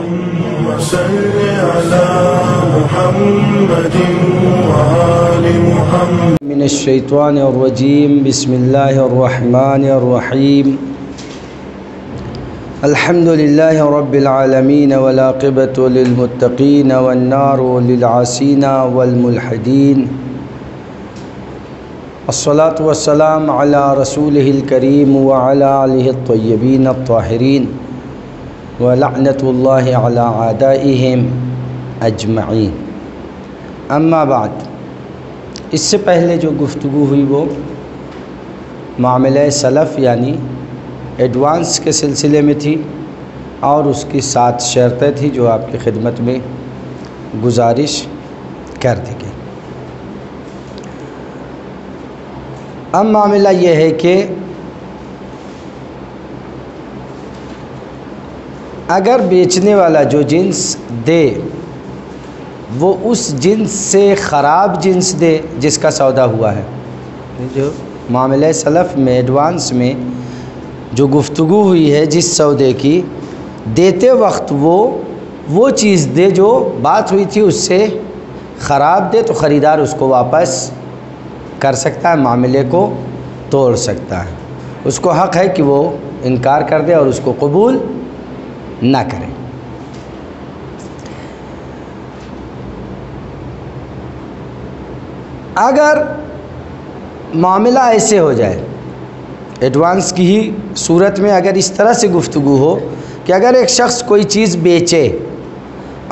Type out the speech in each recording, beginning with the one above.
اللهم صل على محمد وآل محمد من الشیطان الرجیم بسم اللہ الرحمن الرحیم الحمد للہ رب العالمین والعاقبۃ للمتقین والنار للعاصین والملحدین الصلاة والسلام علی رسولہ الکریم وعلی آلہ الطیبین الطاہرین ولعنۃ اللہ علی اعدائہم اجمعین اما بعد۔ اس سے پہلے جو گفتگو ہوئی وہ معاملہ سلف یعنی ایڈوانس کے سلسلے میں تھی اور اس کی 7 شرطیں تھیں جو آپ کی خدمت میں گزارش کر دی گئی۔ اب معاملہ یہ ہے کہ اگر بیچنے والا جو جنس دے وہ اس جنس سے خراب جنس دے جس کا سودا ہوا ہے، جو معاملہ سلف میں ایڈوانس میں جو گفتگو ہوئی ہے جس سودے کی، دیتے وقت وہ چیز دے جو بات ہوئی تھی اس سے خراب دے تو خریدار اس کو واپس کر سکتا ہے، معاملے کو توڑ سکتا ہے، اس کو حق ہے کہ وہ انکار کر دے اور اس کو قبول نہ کرے۔ اگر معاملہ ایسے ہو جائے ایڈوانس کی ہی صورت میں، اگر اس طرح سے گفتگو ہو کہ اگر ایک شخص کوئی چیز بیچے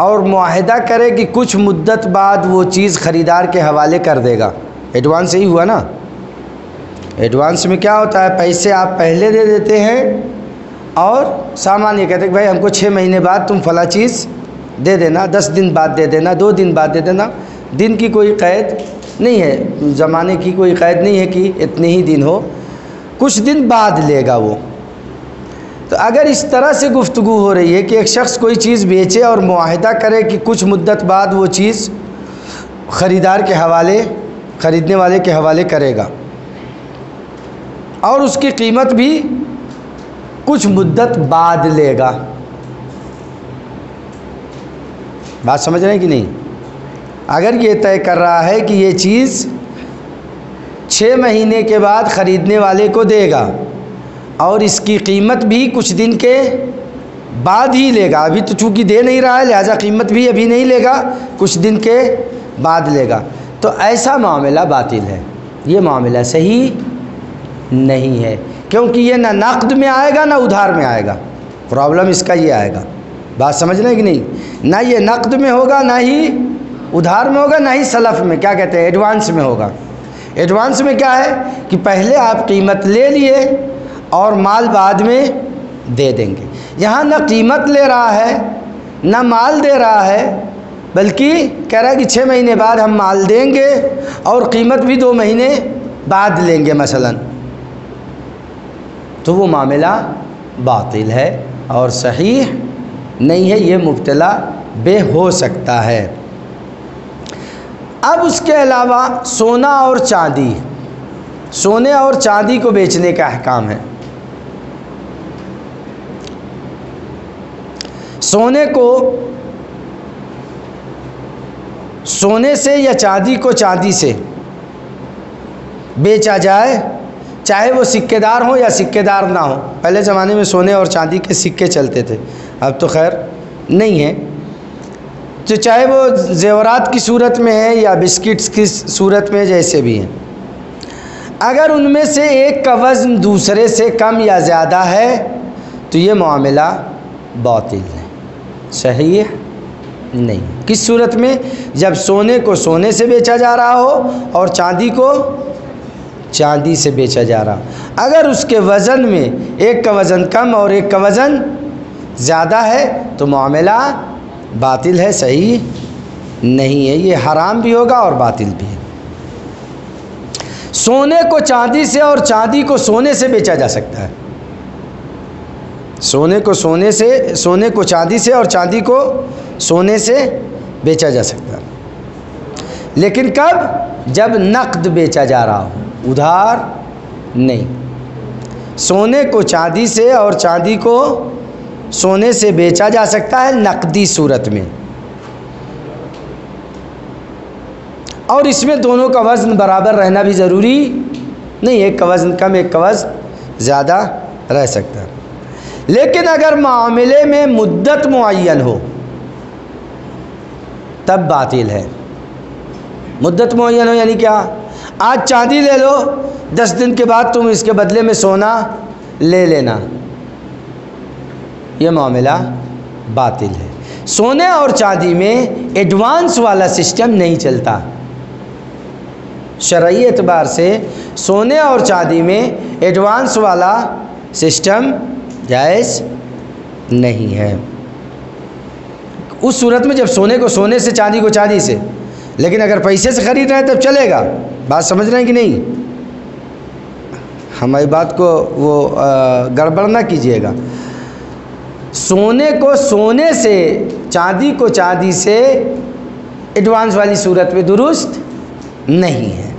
اور معاہدہ کرے کہ کچھ مدت بعد وہ چیز خریدار کے حوالے کر دے گا، ایڈوانس ہی ہوا نا۔ ایڈوانس میں کیا ہوتا ہے، پیسے آپ پہلے دے دیتے ہیں اور سامان یہ کہتے ہیں کہ بھائی ہم کو 6 مہینے بعد تم فلاں چیز دے دینا، 10 دن بعد دے دینا، 2 دن بعد دے دینا۔ دن کی کوئی قید نہیں ہے، زمانے کی کوئی قید نہیں ہے کہ اتنے ہی دن ہو، کچھ دن بعد لے گا وہ۔ تو اگر اس طرح سے گفتگو ہو رہی ہے کہ ایک شخص کوئی چیز بیچے اور معاہدہ کرے کہ کچھ مدت بعد وہ چیز خریدار کے حوالے، خریدنے والے کے حوالے کرے گا اور اس کی قیمت بھی کچھ مدت بعد لے گا، بات سمجھ رہے ہیں کہ نہیں؟ اگر یہ طے کر رہا ہے کہ یہ چیز 6 مہینے کے بعد خریدنے والے کو دے گا اور اس کی قیمت بھی کچھ دن کے بعد ہی لے گا، ابھی تو چونکہ دے نہیں رہا ہے لہذا قیمت بھی ابھی نہیں لے گا، کچھ دن کے بعد لے گا، تو ایسا معاملہ باطل ہے، یہ معاملہ صحیح نہیں ہے، کیونکہ یہ نہ نقد میں آئے گا نہ ادھار میں آئے گا۔ پرابلم اس کا یہ آئے گا، بات سمجھ رہے ہیں کہ نہیں؟ نہ یہ نقد میں ہوگا، نہ ہی ادھار میں ہوگا، نہ ہی سلف میں، کیا کہتے ہیں، ایڈوانس میں ہوگا۔ ایڈوانس میں کیا ہے کہ پہلے آپ قیمت لے لیے اور مال بعد میں دے دیں گے۔ یہاں نہ قیمت لے رہا ہے نہ مال دے رہا ہے، بلکہ کہہ رہا ہے کہ 6 مہینے بعد ہم مال دیں گے اور قیمت بھی 2 مہینے بعد لیں گے مثلاً، تو وہ معاملہ باطل ہے اور صحیح نہیں ہے، یہ مبتلا بے ہو سکتا ہے۔ اب اس کے علاوہ سونا اور چاندی، سونے اور چاندی کو بیچنے کا احکام ہے۔ سونے کو سونے سے یا چاندی کو چاندی سے بیچا جائے، چاہے وہ سکے دار ہوں یا سکے دار نہ ہوں۔ پہلے زمانے میں سونے اور چاندی کے سکے چلتے تھے، اب تو خیر نہیں ہے، تو چاہے وہ زیورات کی صورت میں ہے یا بسکٹس کی صورت میں، جیسے بھی ہیں، اگر ان میں سے ایک کا وزن دوسرے سے کم یا زیادہ ہے تو یہ معاملہ باطل ہے، صحیح نہیں۔ کس صورت میں؟ جب سونے کو سونے سے بیچا جا رہا ہو اور چاندی کو چاندی سے بیچا جا رہا، اگر اس کے وزن میں ایک کا وزن کم اور ایک کا وزن زیادہ ہے تو معاملہ باطل ہے، صحیح نہیں ہے، یہ حرام بھی ہوگا اور باطل بھی ہے۔ سونے کو چاندی سے اور چاندی کو سونے سے بیچا جا سکتا ہے، سونے کو سونے سے، سونے کو چاندی سے اور چاندی کو سونے سے بیچا جا سکتا ہے، لیکن کب؟ جب نقد بیچا جا رہا ہو، ادھار نہیں۔ سونے کو چاندی سے اور چاندی کو سونے سے بیچا جا سکتا ہے نقدی صورت میں، اور اس میں دونوں کا وزن برابر رہنا بھی ضروری نہیں، ایک کا وزن کم ایک کا وزن زیادہ رہ سکتا ہے۔ لیکن اگر معاملے میں مدت معین ہو تب باطل ہے۔ مدت معین ہو یعنی کیا؟ آج چاندی لے لو، 10 دن کے بعد تم اس کے بدلے میں سونا لے لینا، یہ معاملہ باطل ہے۔ سونے اور چاندی میں ایڈوانس والا سسٹم نہیں چلتا، شرعی اعتبار سے سونے اور چاندی میں ایڈوانس والا سسٹم جائز نہیں ہے۔ اس صورت میں جب سونے کو سونے سے، چاندی کو چاندی سے، لیکن اگر پیسے سے خرید رہے ہیں تب چلے گا۔ بات سمجھ رہے ہیں کہ نہیں؟ ہماری بات کو وہ گڑبڑ نہ کیجیے گا۔ سونے کو سونے سے، چاندی کو چاندی سے ایڈوانس والی صورت میں درست نہیں ہے۔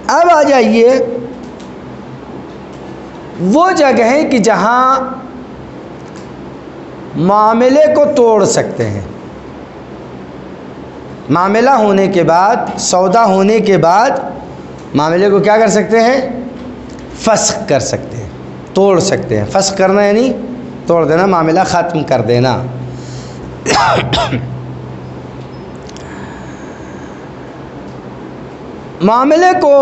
اب آ جائیے وہ جگہیں کہ جہاں معاملے کو توڑ سکتے ہیں، معاملہ ہونے کے بعد، سودا ہونے کے بعد معاملے کو کیا کر سکتے ہیں؟ فسخ کر سکتے ہیں، توڑ سکتے ہیں۔ فسخ کرنا یعنی توڑ دینا، معاملہ ختم کر دینا۔ معاملے کو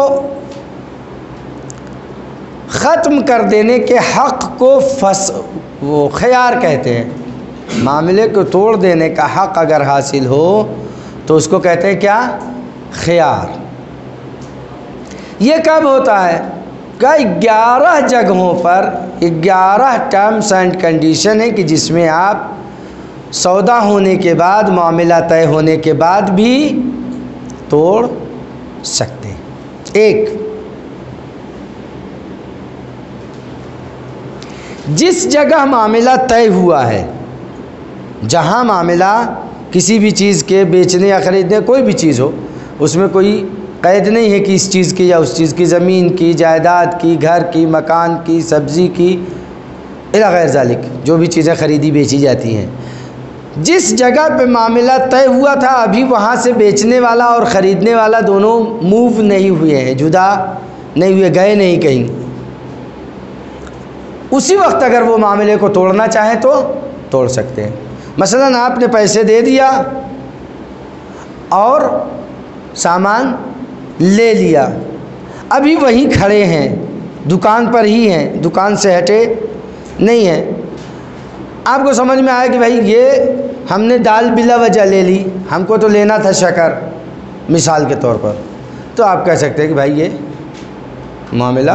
ختم کر دینے کے حق کو وہ خیار کہتے ہیں۔ معاملے کو توڑ دینے کا حق اگر حاصل ہو تو اس کو کہتے ہیں کیا؟ خیار۔ یہ کب ہوتا ہے؟ کہ 11 جگہوں پر 11 ٹرمز اینڈ کنڈیشن ہے کہ جس میں آپ سودا ہونے کے بعد، معاملہ طے ہونے کے بعد بھی توڑ سکتے ہیں۔ ایک، جس جگہ معاملہ طے ہوا ہے، جہاں معاملہ کسی بھی چیز کے بیچنے یا خریدنے، کوئی بھی چیز ہو، اس میں کوئی قید نہیں ہے کہ اس چیز کی یا اس چیز کی، زمین کی، جائیداد کی، گھر کی، مکان کی، سبزی کی، الی غیر ذالک، جو بھی چیزیں خریدی بیچی جاتی ہیں۔ جس جگہ پہ معاملہ طے ہوا تھا، ابھی وہاں سے بیچنے والا اور خریدنے والا دونوں موو نہیں ہوئے ہیں، جدا نہیں ہوئے، گئے نہیں کہیں، اسی وقت اگر وہ معاملے کو توڑنا چاہیں تو توڑ سکتے ہیں۔ مثلا آپ نے پیسے دے دیا اور سامان لے لیا، ابھی وہیں کھڑے ہیں، دکان پر ہی ہیں، دکان سے ہٹے نہیں ہیں۔ آپ کو سمجھ میں آیا کہ بھائی یہ ہم نے دال بلا وجہ لے لی، ہم کو تو لینا تھا شکر، مثال کے طور پر، تو آپ کہہ سکتے ہیں کہ بھائی یہ معاملہ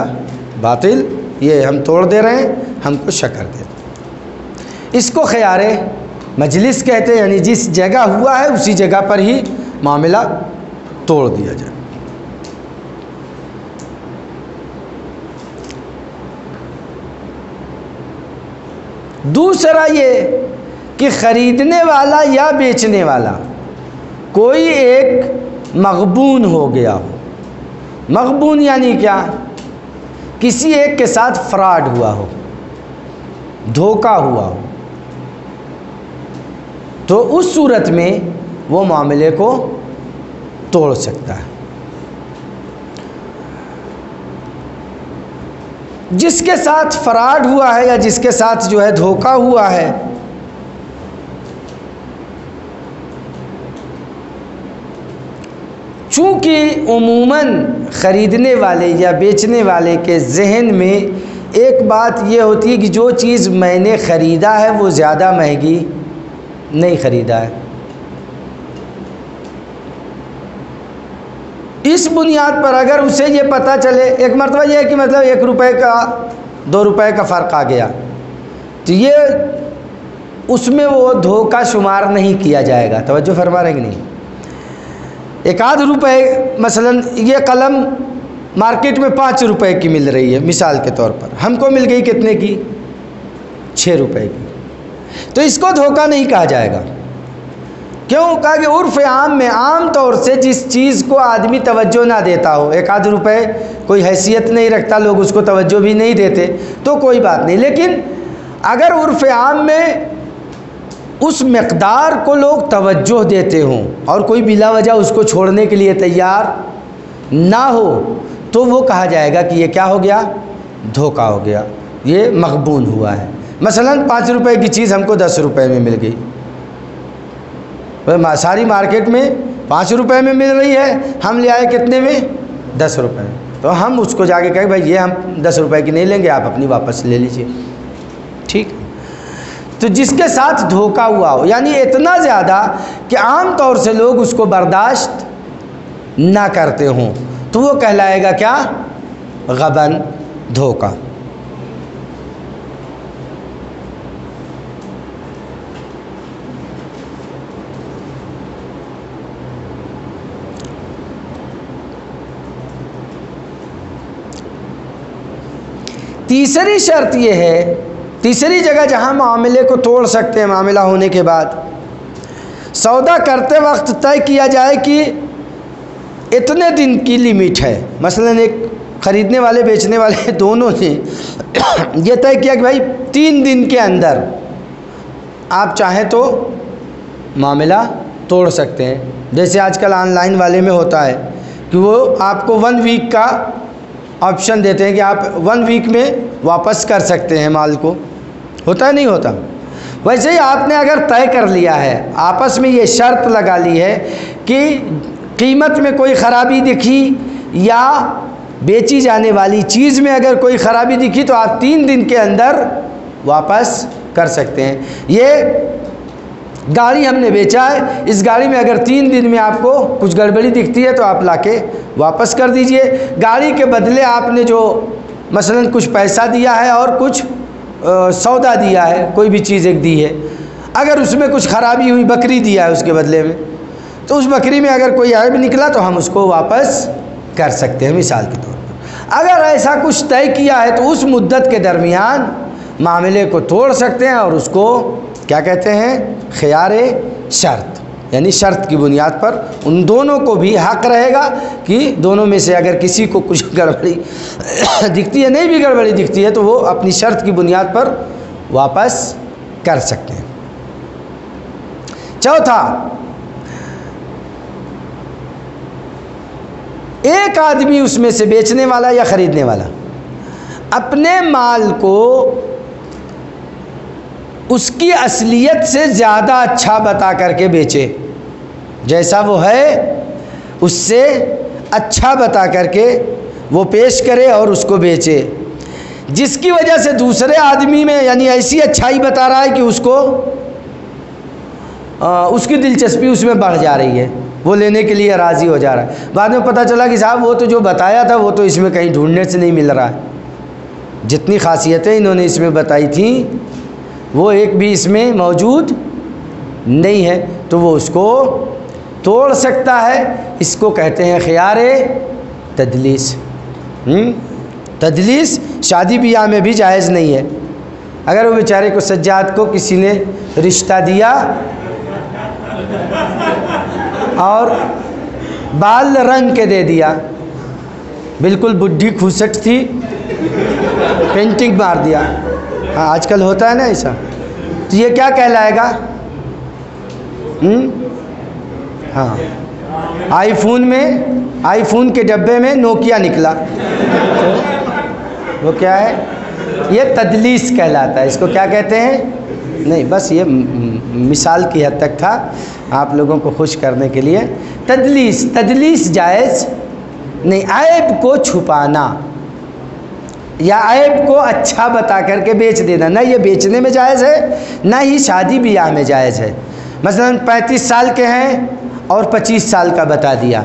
باطل، یہ ہم توڑ دے رہے ہیں، ہم کو شکر دے دیں۔ اس کو خیار مجلس کہتے ہیں، یعنی جس جگہ ہوا ہے اسی جگہ پر ہی معاملہ توڑ دیا جائے۔ دوسرا یہ کہ خریدنے والا یا بیچنے والا کوئی ایک مغبون ہو گیا ہو۔ مغبون یعنی کیا؟ کسی ایک کے ساتھ فراڈ ہوا ہو، دھوکہ ہوا ہو، تو اس صورت میں وہ معاملے کو توڑ سکتا ہے۔ جس کے ساتھ فراڈ ہوا ہے یا جس کے ساتھ جو ہے دھوکہ ہوا ہے، چونکہ عموماً خریدنے والے یا بیچنے والے کے ذہن میں ایک بات یہ ہوتی ہے کہ جو چیز میں نے خریدا ہے وہ زیادہ مہنگی نہیں خریدا ہے، اس بنیاد پر اگر اسے یہ پتہ چلے، ایک مرتبہ یہ ہے کہ مطلب 1 روپے کا 2 روپے کا فرق آ گیا، تو یہ اس میں وہ دھوکہ شمار نہیں کیا جائے گا۔ توجہ فرما رہے کہ نہیں؟ 1 روپے مثلا یہ قلم مارکیٹ میں 5 روپے کی مل رہی ہے مثال کے طور پر، ہم کو مل گئی کتنے کی؟ 6 روپے کی، تو اس کو دھوکہ نہیں کہا جائے گا۔ کیوں؟ کہا کہ عرف عام میں عام طور سے جس چیز کو آدمی توجہ نہ دیتا ہو، 1 روپے کوئی حیثیت نہیں رکھتا، لوگ اس کو توجہ بھی نہیں دیتے تو کوئی بات نہیں، لیکن اگر عرف عام میں اس مقدار کو لوگ توجہ دیتے ہوں اور کوئی بلا وجہ اس کو چھوڑنے کے لیے تیار نہ ہو تو وہ کہا جائے گا کہ یہ کیا ہو گیا؟ دھوکہ ہو گیا، یہ مغبون ہوا ہے۔ مثلا 5 روپے کی چیز ہم کو 10 روپے میں مل گئی، ساری مارکیٹ میں 5 روپے میں مل رہی ہے، ہم لے آئے کتنے میں؟ 10 روپے میں، تو ہم اس کو جا کے کہیں بھائی یہ ہم 10 روپے کی نہیں لیں گے، آپ اپنی واپس لے لیجئے، ٹھیک؟ تو جس کے ساتھ دھوکہ ہوا ہو، یعنی اتنا زیادہ کہ عام طور سے لوگ اس کو برداشت نہ کرتے ہوں، تو وہ کہلائے گا کیا؟ غبن، دھوکہ۔ تیسری شرط یہ ہے، تیسری جگہ جہاں معاملے کو توڑ سکتے ہیں معاملہ ہونے کے بعد، سودا کرتے وقت طے کیا جائے کہ اتنے دن کی لمٹ ہے۔ مثلا ایک خریدنے والے بیچنے والے دونوں نے یہ طے کیا کہ بھائی 3 دن کے اندر آپ چاہیں تو معاملہ توڑ سکتے ہیں، جیسے آج کل آن لائن والے میں ہوتا ہے کہ وہ آپ کو 1 ویک کا آپشن دیتے ہیں کہ آپ 1 ویک میں واپس کر سکتے ہیں مال کو، ہوتا نہیں ہوتا؟ ویسے ہی آپ نے اگر طے کر لیا ہے، آپس میں یہ شرط لگا لی ہے کہ قیمت میں کوئی خرابی دکھی یا بیچی جانے والی چیز میں اگر کوئی خرابی دکھی تو آپ 3 دن کے اندر واپس کر سکتے ہیں۔ یہ گاڑی ہم نے بیچا ہے، اس گاڑی میں اگر 3 دن میں آپ کو کچھ گڑبڑی دکھتی ہے تو آپ لا کے واپس کر دیجئے۔ گاڑی کے بدلے آپ نے جو مثلا کچھ پیسہ دیا ہے اور کچھ سودا دیا ہے، کوئی بھی چیز ایک دی ہے، اگر اس میں کچھ خرابی ہوئی، بکری دیا ہے اس کے بدلے میں، تو اس بکری میں اگر کوئی عیب نکلا تو ہم اس کو واپس کر سکتے ہیں مثال کے طور پر۔ اگر ایسا کچھ طے کیا ہے تو اس مدت کے درمیان معاملے کو توڑ سکتے ہیں، اور اس کو کیا کہتے ہیں؟ خیار شرط، یعنی شرط کی بنیاد پر ان دونوں کو بھی حق رہے گا کہ دونوں میں سے اگر کسی کو کچھ گڑبڑی دکھتی ہے، نہیں بھی گڑبڑی دکھتی ہے، تو وہ اپنی شرط کی بنیاد پر واپس کر سکتے ہیں۔ چوتھا، ایک آدمی اس میں سے بیچنے والا یا خریدنے والا اپنے مال کو اس کی اصلیت سے زیادہ اچھا بتا کر کے بیچے، جیسا وہ ہے اس سے اچھا بتا کر کے وہ پیش کرے اور اس کو بیچے، جس کی وجہ سے دوسرے آدمی میں یعنی ایسی اچھائی بتا رہا ہے کہ اس کو اس کی دلچسپی اس میں بڑھ جا رہی ہے، وہ لینے کے لیے راضی ہو جا رہا ہے۔ بعد میں پتہ چلا کہ صاحب وہ تو جو بتایا تھا وہ تو اس میں کہیں ڈھونڈنے سے نہیں مل رہا ہے، جتنی خاصیتیں انہوں نے اس میں بتائی تھیں وہ ایک بھی اس میں موجود نہیں ہے، تو وہ اس کو توڑ سکتا ہے۔ اس کو کہتے ہیں خیار تدلیس۔ تدلیس شادی بیاہ میں بھی جائز نہیں ہے۔ اگر وہ بیچارے کو سجاد کو کسی نے رشتہ دیا اور بال رنگ کے دے دیا، بالکل بڈھی کھوسٹ تھی، پینٹنگ مار دیا، ہاں آج کل ہوتا ہے نا ایسا، تو یہ کیا کہلائے گا؟ ہاں، آئی فون کے ڈبے میں نوکیا نکلا، وہ کیا ہے؟ یہ تدلیس کہلاتا ہے۔ اس کو کیا کہتے ہیں؟ نہیں، بس یہ مثال کی حد تک تھا آپ لوگوں کو خوش کرنے کے لیے۔ تدلیس جائز نہیں، عیب کو چھپانا یا عیب کو اچھا بتا کر کے بیچ دینا، نہ یہ بیچنے میں جائز ہے نہ ہی شادی بیاہ میں جائز ہے۔ مثلا 35 سال کے ہیں اور 25 سال کا بتا دیا۔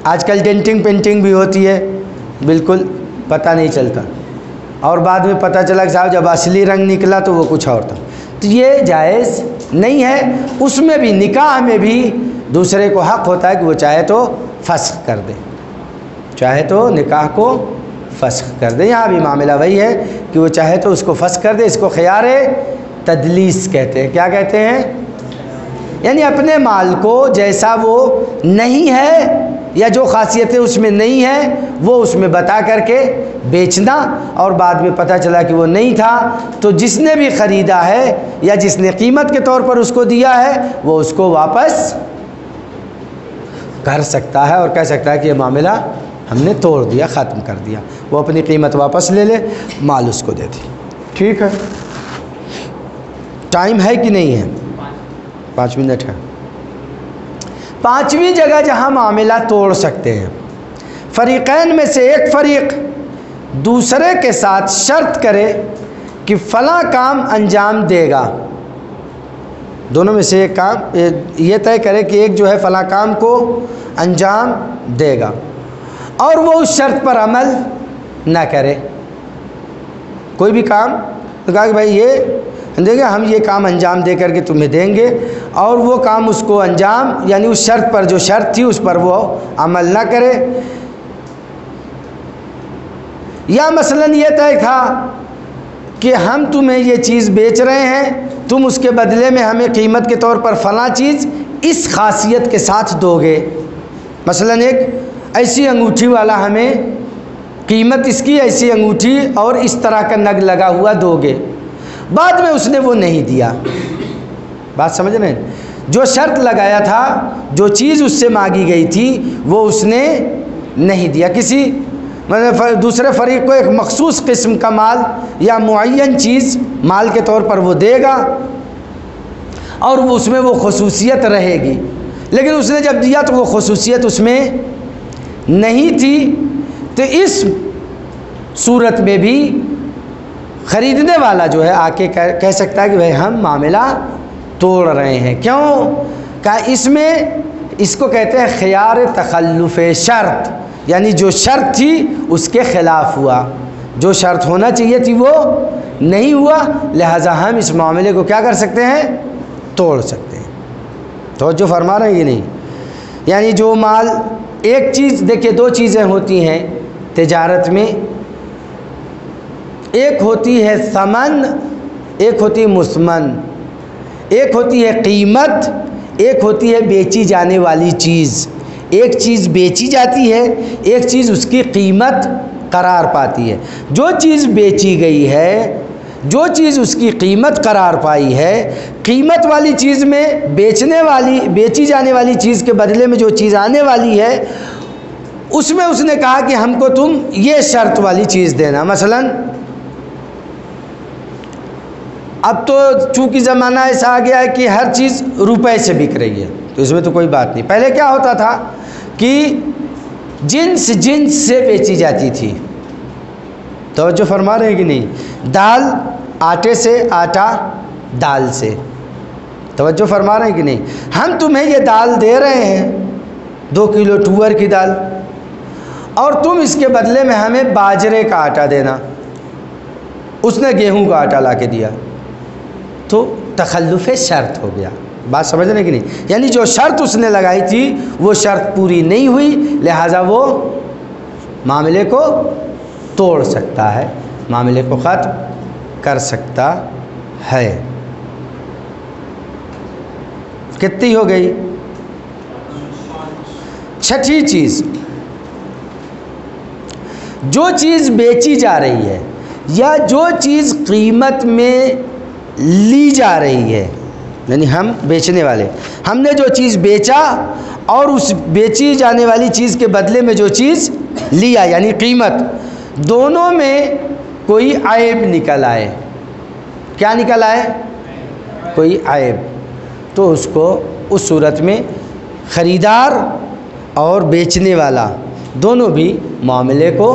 آج کل ڈینٹنگ پینٹنگ بھی ہوتی ہے، بالکل پتہ نہیں چلتا، اور بعد میں پتہ چلا کہ صاحب جب اصلی رنگ نکلا تو وہ کچھ اور تھا، تو یہ جائز نہیں ہے۔ اس میں بھی، نکاح میں بھی دوسرے کو حق ہوتا ہے کہ وہ چاہے تو فسخ کر دے، چاہے تو نکاح کو فسخ کر دے۔ یہاں بھی معاملہ وہی ہے کہ وہ چاہے تو اس کو فسخ کر دے۔ اس کو خیار تدلیس کہتے ہیں۔ کیا کہتے ہیں؟ یعنی اپنے مال کو جیسا وہ نہیں ہے یا جو خاصیتیں اس میں نہیں ہیں وہ اس میں بتا کر کے بیچنا، اور بعد میں پتہ چلا کہ وہ نہیں تھا تو جس نے بھی خریدا ہے یا جس نے قیمت کے طور پر اس کو دیا ہے وہ اس کو واپس کر سکتا ہے اور کہہ سکتا ہے کہ یہ معاملہ ہم نے توڑ دیا، ختم کر دیا، وہ اپنی قیمت واپس لے لے، مال اس کو دے دی۔ ٹھیک ہے، ٹائم ہے کہ نہیں ہے؟ 5 منٹ ہے۔ 5ویں جگہ جہاں معاملہ توڑ سکتے ہیں، فریقین میں سے ایک فریق دوسرے کے ساتھ شرط کرے کہ فلاں کام انجام دے گا، دونوں میں سے ایک کام یہ طے کرے کہ ایک جو ہے فلاں کام کو انجام دے گا اور وہ اس شرط پر عمل نہ کرے، کوئی بھی کام تو کہا کہ بھائی یہ دیں گے، ہم یہ کام انجام دے کر کے تمہیں دیں گے، اور وہ کام اس کو انجام یعنی اس شرط پر جو شرط تھی اس پر وہ عمل نہ کرے، یا مثلا یہ طے تھا کہ ہم تمہیں یہ چیز بیچ رہے ہیں، تم اس کے بدلے میں ہمیں قیمت کے طور پر فلاں چیز اس خاصیت کے ساتھ دو گے، مثلا ایک ایسی انگوٹھی والا ہمیں قیمت اس کی ایسی انگوٹھی اور اس طرح کا نگ لگا ہوا دو گے، بعد میں اس نے وہ نہیں دیا، بات سمجھ رہے ہیں؟ جو شرط لگایا تھا، جو چیز اس سے مانگی گئی تھی وہ اس نے نہیں دیا، کسی دوسرے فریق کو ایک مخصوص قسم کا مال یا معین چیز مال کے طور پر وہ دے گا اور اس میں وہ خصوصیت رہے گی، لیکن اس نے جب دیا تو وہ خصوصیت اس میں نہیں تھی، تو اس صورت میں بھی خریدنے والا جو ہے آ کے کہہ سکتا ہے کہ بھائی ہم معاملہ توڑ رہے ہیں، کیوں؟ کہ اس میں اس کو کہتے ہیں خیار تخلف شرط، یعنی جو شرط تھی اس کے خلاف ہوا، جو شرط ہونا چاہیے تھی وہ نہیں ہوا، لہذا ہم اس معاملے کو کیا کر سکتے ہیں؟ توڑ سکتے ہیں۔ توجہ فرما رہے ہیں یہ نہیں؟ یعنی جو مال ایک چیز، دیکھیے دو چیزیں ہوتی ہیں تجارت میں، ایک ہوتی ہے ثمن، ایک ہوتی ہے مسمن، ایک ہوتی ہے قیمت، ایک ہوتی ہے بیچی جانے والی چیز۔ ایک چیز بیچی جاتی ہے، ایک چیز اس کی قیمت قرار پاتی ہے۔ جو چیز بیچی گئی ہے، جو چیز اس کی قیمت قرار پائی ہے، قیمت والی چیز میں بیچی جانے والی چیز کے بدلے میں جو چیز آنے والی ہے اس میں اس نے کہا کہ ہم کو تم یہ شرط والی چیز دینا، مثلا اب تو چونکہ زمانہ ایسا آ گیا ہے کہ ہر چیز روپے سے بک رہی ہے، تو اس میں تو کوئی بات نہیں۔ پہلے کیا ہوتا تھا کہ جنس سے بیچی جاتی تھی، توجہ فرما رہے ہیں کہ نہیں؟ دال آٹے سے، آٹا دال سے، توجہ فرما رہے ہیں کہ نہیں؟ ہم تمہیں یہ دال دے رہے ہیں 2 کلو تور کی دال، اور تم اس کے بدلے میں ہمیں باجرے کا آٹا دینا، اس نے گیہوں کا آٹا لا کے دیا، تو تخلف شرط ہو گیا، بات سمجھنے کی نہیں؟ یعنی جو شرط اس نے لگائی تھی وہ شرط پوری نہیں ہوئی، لہٰذا وہ معاملے کو توڑ سکتا ہے، معاملے کو ختم کر سکتا ہے۔ کتنی ہو گئی؟ 6ٹھی چیز، جو چیز بیچی جا رہی ہے یا جو چیز قیمت میں لی جا رہی ہے، یعنی ہم بیچنے والے، ہم نے جو چیز بیچا اور اس بیچی جانے والی چیز کے بدلے میں جو چیز لیا یعنی قیمت، دونوں میں کوئی عیب نکل آئے، کیا نکل آئے؟ کوئی عیب، تو اس کو اس صورت میں خریدار اور بیچنے والا دونوں بھی معاملے کو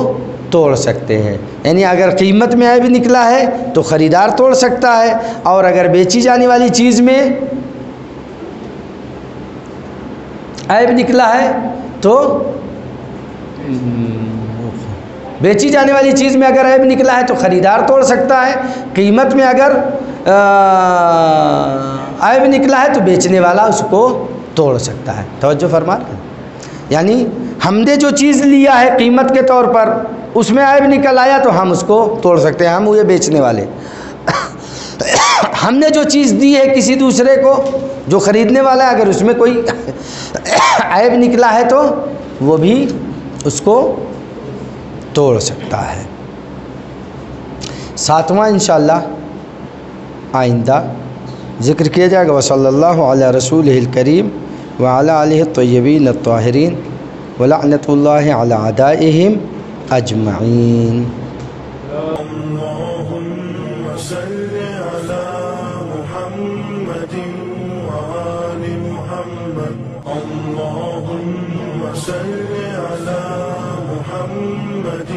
توڑ سکتے ہیں۔ یعنی اگر قیمت میں عیب نکلا ہے تو خریدار توڑ سکتا ہے، اور اگر بیچی جانے والی چیز میں عیب نکلا ہے تو بیچی جانے والی چیز میں اگر عیب نکلا ہے تو خریدار توڑ سکتا ہے، قیمت میں اگر عیب نکلا ہے تو بیچنے والا اس کو توڑ سکتا ہے۔ توجہ فرما رہے ہیں؟ یعنی ہم نے جو چیز لیا ہے قیمت کے طور پر، اس میں عیب نکل آیا تو ہم اس کو توڑ سکتے ہیں، ہم ہوئے بیچنے والے۔ ہم نے جو چیز دی ہے کسی دوسرے کو، جو خریدنے والا ہے، اگر اس میں کوئی عیب نکلا ہے تو وہ بھی اس کو توڑ سکتا ہے۔ ساتواں انشاءاللہ آئندہ ذکر کیا جائے گا۔ وصلی اللہ علی رسولہ الکریم وعلی آلہ الطیبین الطاہرین ولعنۃ اللہ علی اعدائہم اجمعین۔ اللهم صل على محمد وآل محمد اللهم صل على محمد